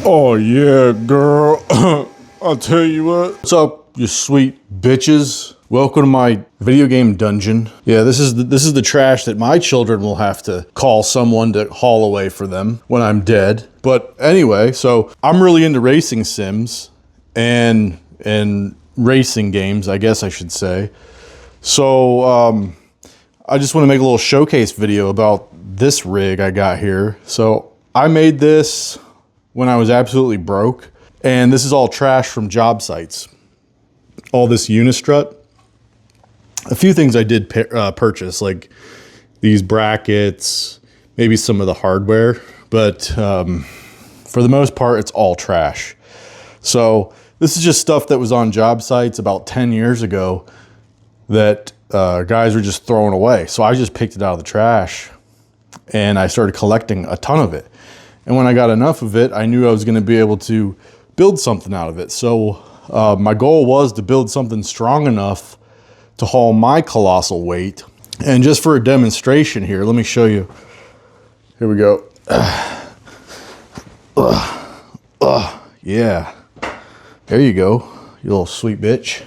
Oh yeah, girl. I'll tell you what. What's up, you sweet bitches? Welcome to my video game dungeon. Yeah, this is the trash that my children will have to call someone to haul away for them when I'm dead. But anyway, so I'm really into racing sims and racing games, I guess I should say. So I just want to make a little showcase video about this rig I got here. So I made this when I was absolutely broke, and this is all trash from job sites. All this unistrut. A few things I did purchase, like these brackets, maybe some of the hardware, but for the most part, it's all trash. So this is just stuff that was on job sites about 10 years ago that guys were just throwing away. So I just picked it out of the trash and I started collecting a ton of it. And when I got enough of it, I knew I was going to be able to build something out of it. So my goal was to build something strong enough to haul my colossal weight. And just for a demonstration here, let me show you. Here we go. Yeah. There you go, you little sweet bitch.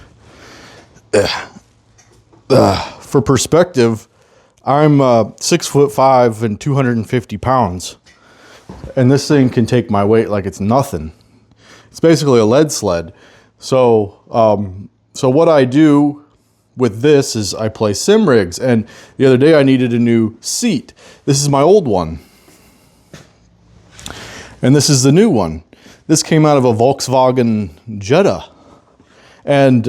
For perspective, I'm 6'5" and 250 pounds. And this thing can take my weight like it's nothing. It's basically a lead sled. So, so what I do with this is I play sim rigs. And the other day I needed a new seat. This is my old one. And this is the new one. This came out of a Volkswagen Jetta. And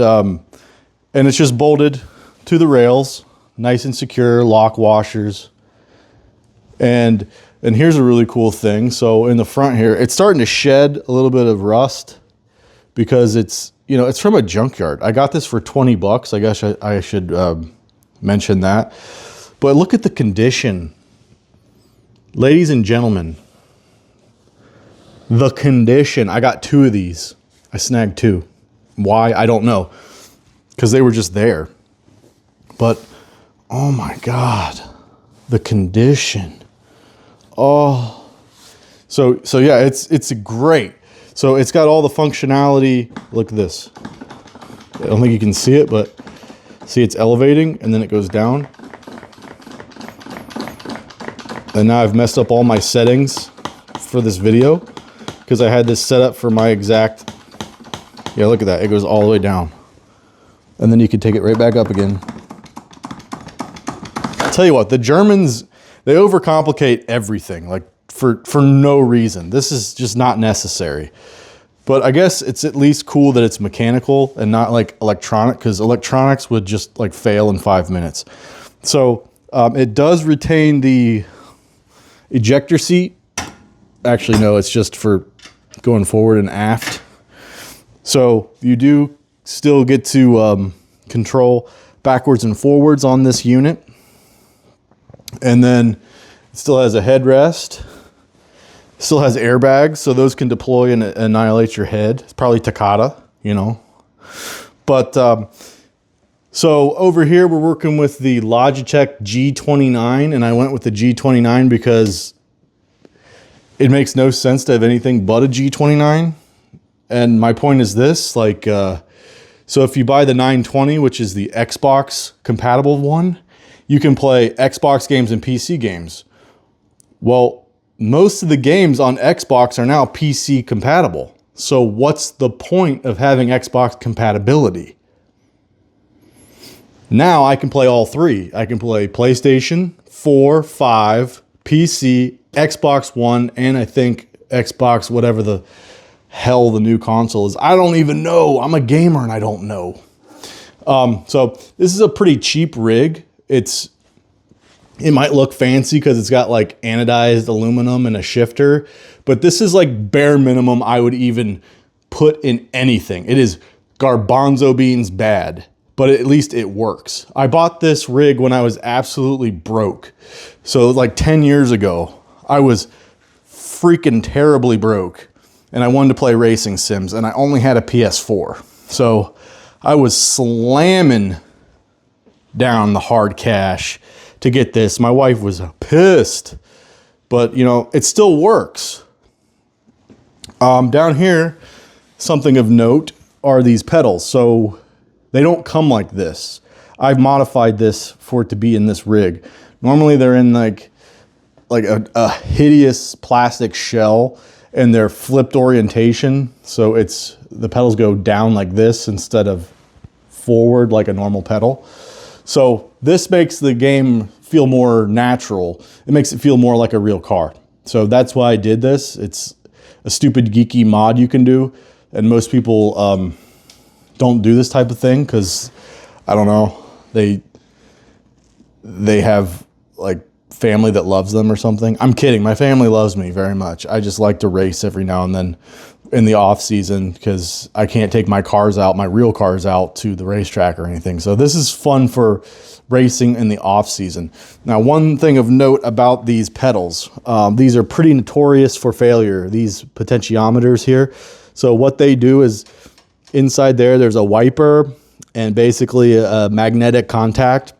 it's just bolted to the rails, nice and secure, lock washers. And here's a really cool thing. So in the front here, it's starting to shed a little bit of rust because it's, you know, it's from a junkyard. I got this for 20 bucks. I guess I should mention that. But look at the condition. Ladies and gentlemen, the condition. I got two of these. I snagged two. Why? I don't know. Because they were just there. But, oh my God, the condition. Oh, so yeah, it's great. So it's got all the functionality. Look at this. I don't think you can see it, but see it's elevating and then it goes down. And now I've messed up all my settings for this video because I had this set up for my exact, yeah, look at that. It goes all the way down. And then you can take it right back up again. I'll tell you what, the Germans, they overcomplicate everything, like for no reason. This is just not necessary. But I guess it's at least cool that it's mechanical and not like electronic, because electronics would just like fail in 5 minutes. So it does retain the ejector seat. Actually, no, it's just for going forward and aft. So you do still get to control backwards and forwards on this unit. And then it still has a headrest, still has airbags, so those can deploy and annihilate your head. It's probably Takata, you know. But so over here we're working with the Logitech G29, and I went with the G29 because it makes no sense to have anything but a G29. And my point is this, like, so if you buy the 920, which is the Xbox compatible one, you can play Xbox games and PC games. Well, most of the games on Xbox are now PC compatible. So what's the point of having Xbox compatibility? Now I can play all three. I can play PlayStation 4, 5, PC, Xbox One, and I think Xbox, whatever the hell the new console is. I don't even know. I'm a gamer and I don't know. So this is a pretty cheap rig. It might look fancy because it's got like anodized aluminum and a shifter, but this is like bare minimum I would even put in anything. It is garbanzo beans bad, but at least it works. I bought this rig when I was absolutely broke. So like 10 years ago, I was freaking terribly broke and I wanted to play racing sims and I only had a PS4. So I was slamming down the hard cash to get this. My wife was pissed, but you know, it still works. Down here, something of note are these pedals. So they don't come like this. I've modified this for it to be in this rig. Normally they're in like a hideous plastic shell, and they're flipped orientation. So the pedals go down like this instead of forward like a normal pedal. So this makes the game feel more natural. It makes it feel more like a real car. So that's why I did this. It's a stupid geeky mod you can do. And most people don't do this type of thing because, I don't know, they have like family that loves them or something. I'm kidding. My family loves me very much. I just like to race every now and then in the off season because I can't take my real cars out to the racetrack or anything. So this is fun for racing in the off season. Now, one thing of note about these pedals, these are pretty notorious for failure, these potentiometers here. So what they do is inside there's a wiper and basically a magnetic contact.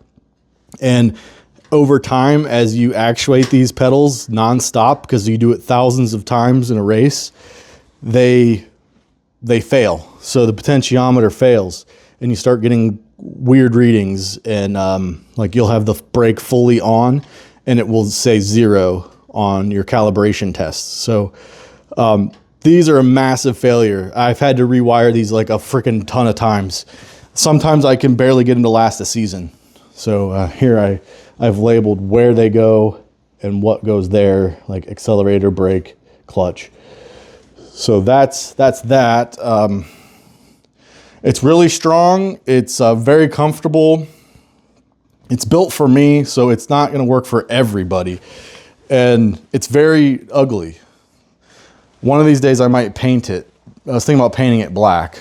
And over time, as you actuate these pedals nonstop, because you do it thousands of times in a race, they fail. So the potentiometer fails and you start getting weird readings, and like you'll have the brake fully on and it will say 0 on your calibration tests. So these are a massive failure. I've had to rewire these like a freaking ton of times. Sometimes I can barely get them to last a season. So here I've labeled where they go and what goes there, like accelerator, brake, clutch. So that's that. It's really strong. It's very comfortable. It's built for me, so it's not going to work for everybody. And it's very ugly. One of these days I might paint it. I was thinking about painting it black,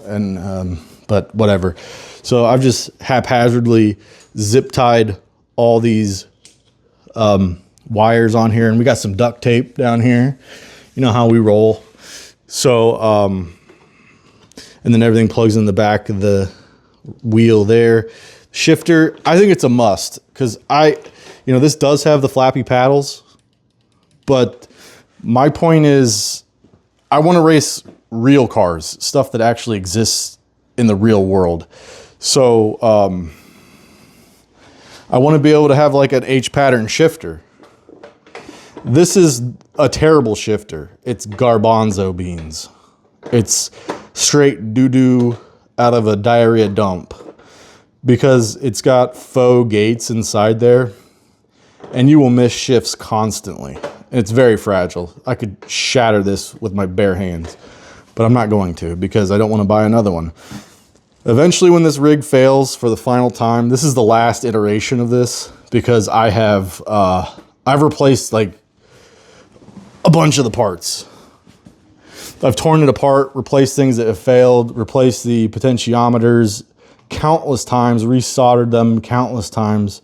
and but whatever. So I've just haphazardly zip tied all these wires on here, and we got some duct tape down here. You know how we roll. So, and then everything plugs in the back of the wheel there. Shifter, I think it's a must because this does have the flappy paddles, but my point is I want to race real cars, stuff that actually exists in the real world. So, I want to be able to have like an H pattern shifter. This is a terrible shifter. It's garbanzo beans. It's straight doo-doo out of a diarrhea dump because it's got faux gates inside there, and you will miss shifts constantly. And it's very fragile. I could shatter this with my bare hands, but I'm not going to because I don't want to buy another one. Eventually, when this rig fails for the final time, this is the last iteration of this because I've replaced like a bunch of the parts. I've torn it apart, replaced things that have failed, replaced the potentiometers countless times, resoldered them countless times.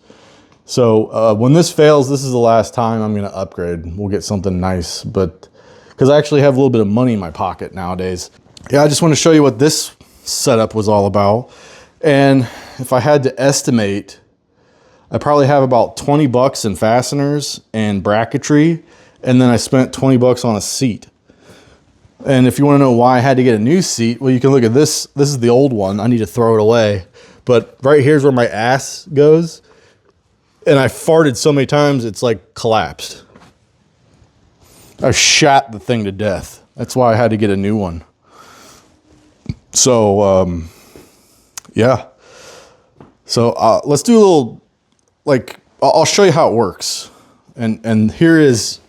So when this fails, this is the last time I'm going to upgrade. We'll get something nice, but because I actually have a little bit of money in my pocket nowadays. Yeah, I just want to show you what this setup was all about. And if I had to estimate, I probably have about 20 bucks in fasteners and bracketry, and then I spent 20 bucks on a seat. And if you want to know why I had to get a new seat, well, you can look at this. This is the old one. I need to throw it away. But right here's where my ass goes. And I farted so many times, it's like collapsed. I shot the thing to death. That's why I had to get a new one. So, yeah. So let's do a little, like, I'll show you how it works. And here is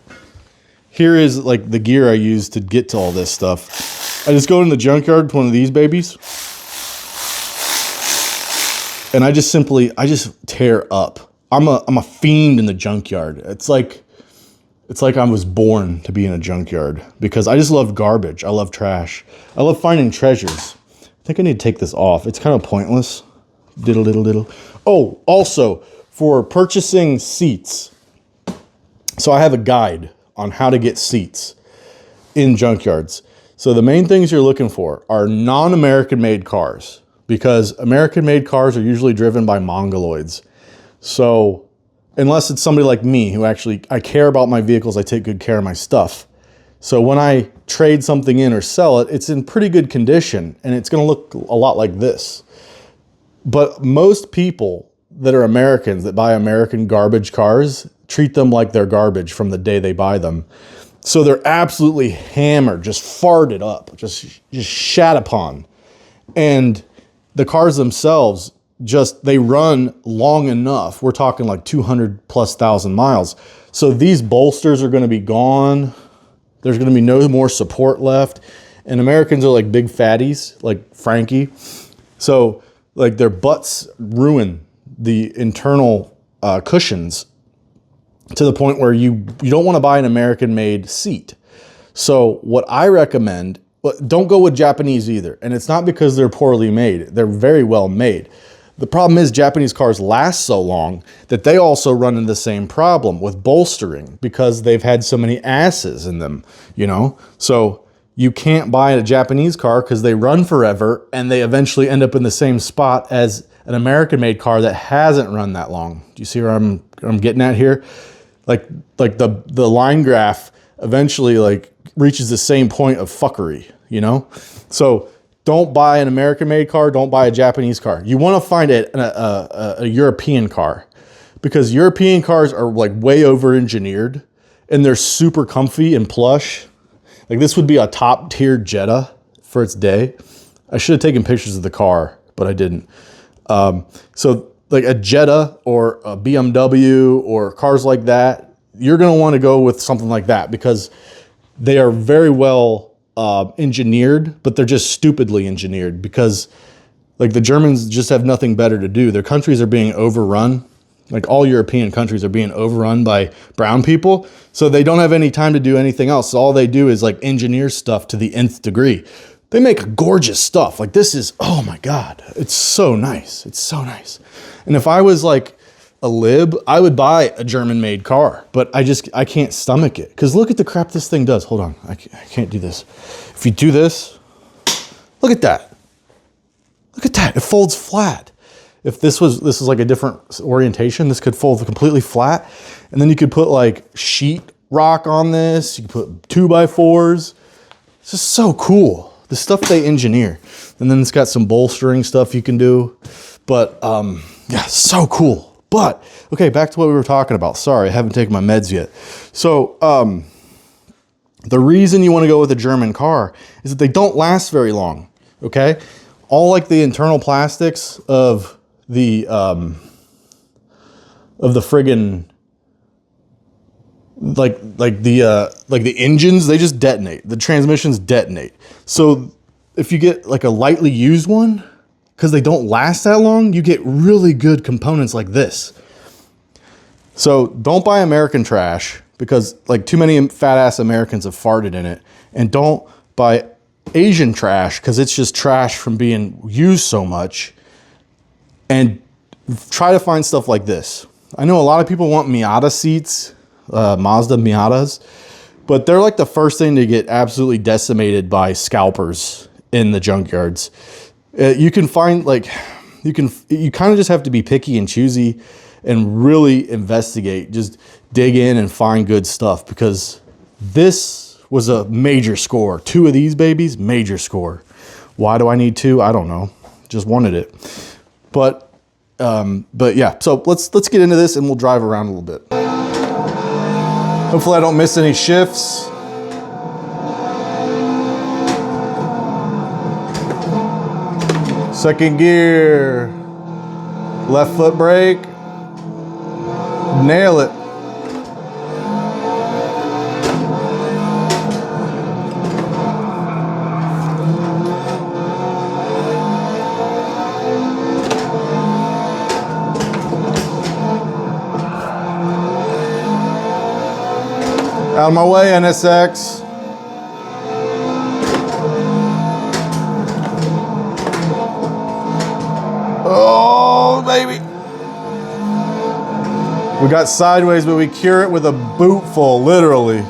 like the gear I use to get to all this stuff. I just go in the junkyard with one of these babies. And I just tear up. I'm a fiend in the junkyard. It's like I was born to be in a junkyard because I just love garbage. I love trash. I love finding treasures. I think I need to take this off. It's kind of pointless. Diddle, diddle, diddle. Oh, also for purchasing seats. So I have a guide on how to get seats in junkyards. So the main things you're looking for are non-American made cars because American made cars are usually driven by mongoloids. So unless it's somebody like me who actually, I care about my vehicles, I take good care of my stuff. So when I trade something in or sell it, it's in pretty good condition and it's going to look a lot like this. But most people that are Americans that buy American garbage cars treat them like they're garbage from the day they buy them. So they're absolutely hammered, just farted up, just shat upon. And the cars themselves, they run long enough. We're talking like 200,000+ miles. So these bolsters are going to be gone. There's going to be no more support left. And Americans are like big fatties, like Frankie. So like their butts ruin the internal cushions to the point where you don't want to buy an American-made seat. So what I recommend, don't go with Japanese either. And it's not because they're poorly made. They're very well made. The problem is Japanese cars last so long that they also run into the same problem with bolstering because they've had so many asses in them, you know? So you can't buy a Japanese car because they run forever and they eventually end up in the same spot as an American-made car that hasn't run that long. Do you see where I'm getting at here? Like the line graph eventually like reaches the same point of fuckery, you know? So don't buy an American-made car. Don't buy a Japanese car. You want to find a European car because European cars are like way over-engineered and they're super comfy and plush. Like this would be a top-tier Jetta for its day. I should have taken pictures of the car, but I didn't. So like a Jetta or a BMW or cars like that, you're going to want to go with something like that because they are very well engineered, but they're just stupidly engineered because like the Germans just have nothing better to do. Their countries are being overrun. Like all European countries are being overrun by brown people. So they don't have any time to do anything else. So all they do is like engineer stuff to the nth degree. They make gorgeous stuff. Like this is, oh my God, it's so nice. It's so nice. And if I was like a lib, I would buy a German-made car, but I can't stomach it. Because look at the crap this thing does. Hold on, I can't do this. If you do this, look at that. Look at that, it folds flat. If this was like a different orientation, this could fold completely flat. And then you could put like sheet rock on this. You could put 2x4s. It's just so cool. The stuff they engineer. And then it's got some bolstering stuff you can do. But yeah, so cool. But okay, back to what we were talking about. Sorry, I haven't taken my meds yet. So the reason you want to go with a German car is that they don't last very long. Okay? All like the internal plastics of the friggin' like the engines, they just detonate. The transmissions detonate. So if you get like a lightly used one, because they don't last that long, you get really good components like this. So don't buy American trash because like too many fat ass Americans have farted in it. And don't buy Asian trash because it's just trash from being used so much. And try to find stuff like this. I know a lot of people want Miata seats, Mazda Miatas, but they're like the first thing to get absolutely decimated by scalpers in the junkyards. You can find like, you kind of just have to be picky and choosy and really investigate, just dig in and find good stuff because this was a major score. 2 of these babies, major score. Why do I need 2? I don't know. Just wanted it. But yeah, so let's get into this and we'll drive around a little bit. Hopefully I don't miss any shifts. Second gear, left foot brake, nail it. Out of my way, NSX. Oh, baby. We got sideways, but we cure it with a boot full, literally.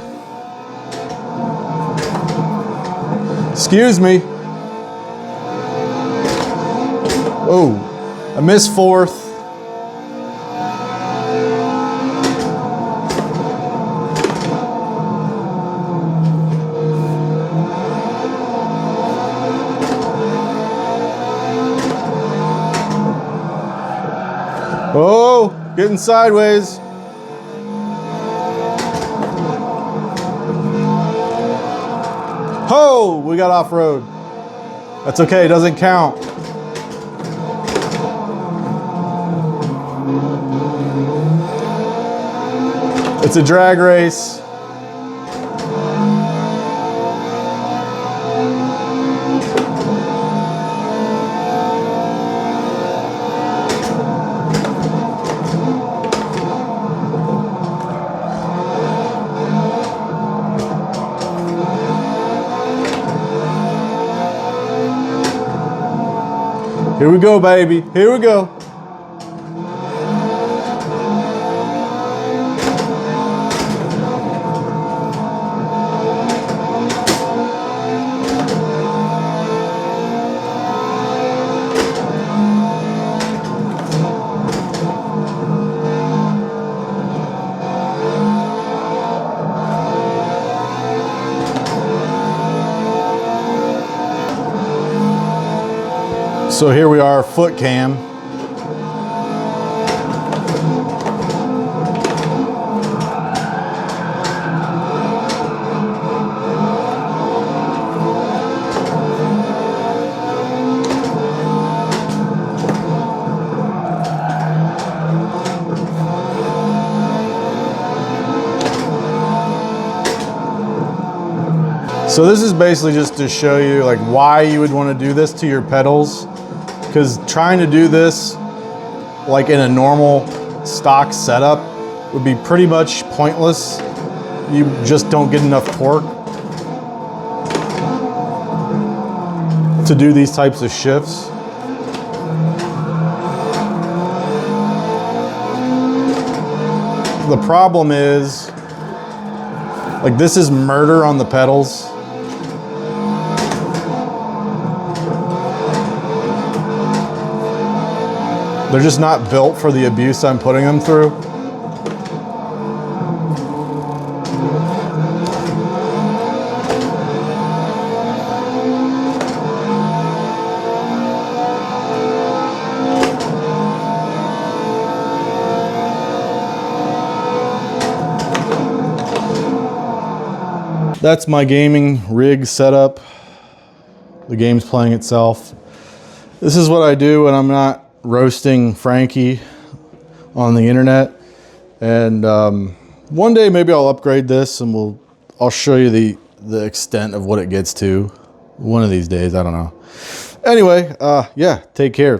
Excuse me. Oh, I missed 4th. Getting sideways. Ho! We got off-road. That's okay, it doesn't count. It's a drag race. Here we go, baby. Here we go. So here we are, foot cam. So this is basically just to show you like why you would want to do this to your pedals. Because trying to do this like in a normal stock setup would be pretty much pointless. You just don't get enough torque to do these types of shifts. The problem is, like, this is murder on the pedals. They're just not built for the abuse I'm putting them through. That's my gaming rig setup. The game's playing itself. This is what I do when I'm not roasting Frankie on the internet. And one day maybe I'll upgrade this and I'll show you the extent of what it gets to. One of these days, I don't know. Anyway, yeah, take care.